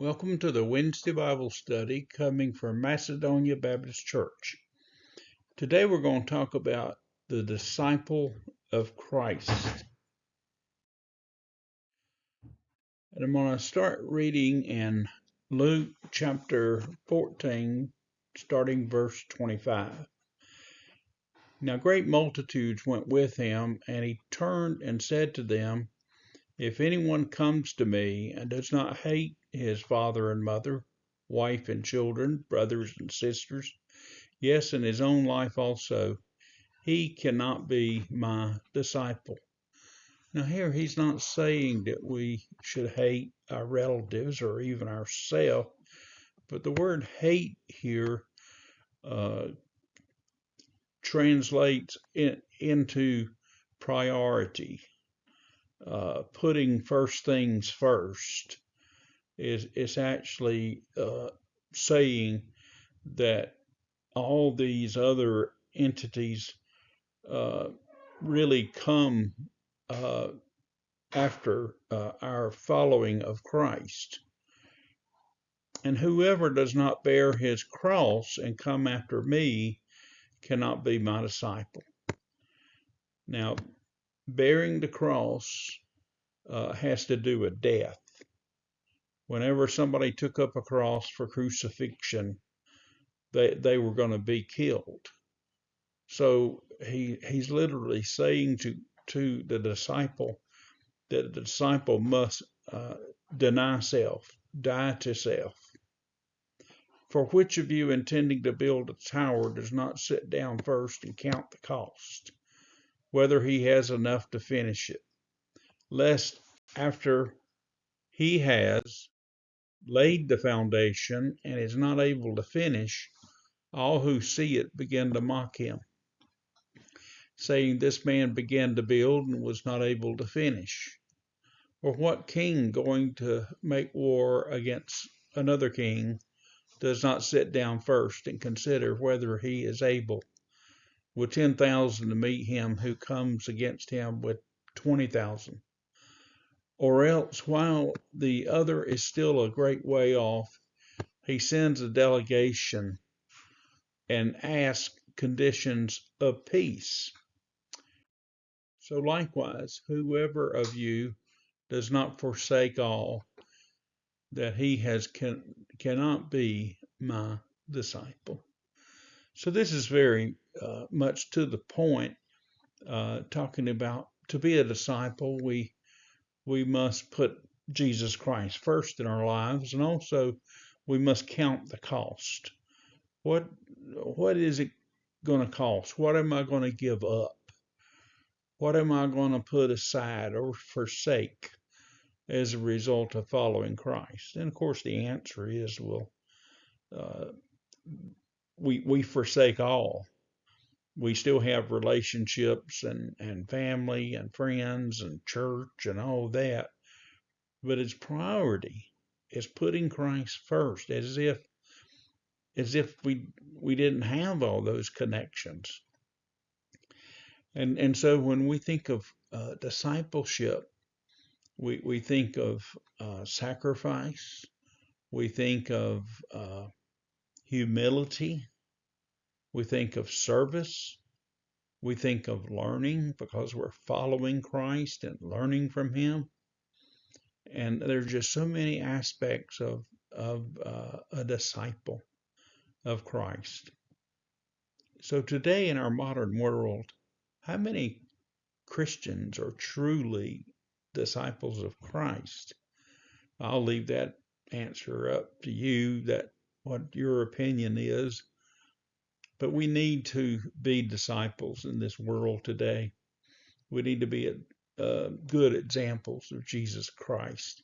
Welcome to the Wednesday Bible study coming from Macedonia Baptist Church. Today we're going to talk about the disciple of Christ. And I'm going to start reading in Luke chapter 14, starting verse 25. Now great multitudes went with him, and he turned and said to them, "If anyone comes to me and does not hate his father and mother, wife and children, brothers and sisters, yes, and his own life also, he cannot be my disciple." Now here he's not saying that we should hate our relatives or even ourselves, but the word hate here translates into priority. Putting first things first is actually saying that all these other entities really come after our following of Christ. And whoever does not bear his cross and come after me cannot be my disciple. Now, bearing the cross has to do with death. Whenever somebody took up a cross for crucifixion, they were going to be killed. So he's literally saying to the disciple that the disciple must deny self, die to self. For which of you intending to build a tower does not sit down first and count the cost, whether he has enough to finish it, lest after he has laid the foundation and is not able to finish, all who see it begin to mock him, saying, "This man began to build and was not able to finish." Or what king going to make war against another king does not sit down first and consider whether he is able with 10,000 to meet him who comes against him with 20,000? Or else, while the other is still a great way off, he sends a delegation and asks conditions of peace. So likewise, whoever of you does not forsake all that he has cannot be my disciple. So this is very much to the point, talking about to be a disciple, we must put Jesus Christ first in our lives, and also we must count the cost. What is it going to cost? What am I going to give up? What am I going to put aside or forsake as a result of following Christ? And of course, the answer is, well, we forsake all. We still have relationships and family and friends and church and all that, but its priority is putting Christ first, as if we didn't have all those connections. And so when we think of discipleship, we think of sacrifice, we think of humility, we think of service, we think of learning because we're following Christ and learning from him. And there's just so many aspects of a disciple of Christ. So today in our modern world, how many Christians are truly disciples of Christ? I'll leave that answer up to you, that what your opinion is. But we need to be disciples in this world today. We need to be good examples of Jesus Christ.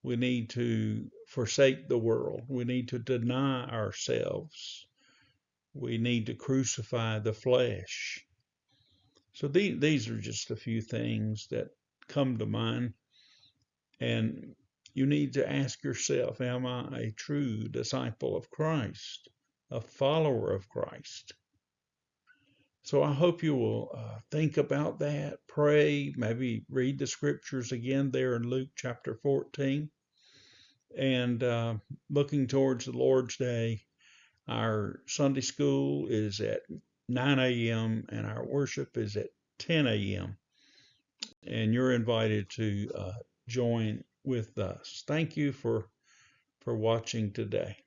We need to forsake the world. We need to deny ourselves. We need to crucify the flesh. So these are just a few things that come to mind. And you need to ask yourself, am I a true disciple of Christ, a follower of Christ? So I hope you will think about that, pray, maybe read the scriptures again there in Luke chapter 14. And looking towards the Lord's Day, our Sunday school is at 9 a.m. and our worship is at 10 a.m. And you're invited to join with us. Thank you for watching today.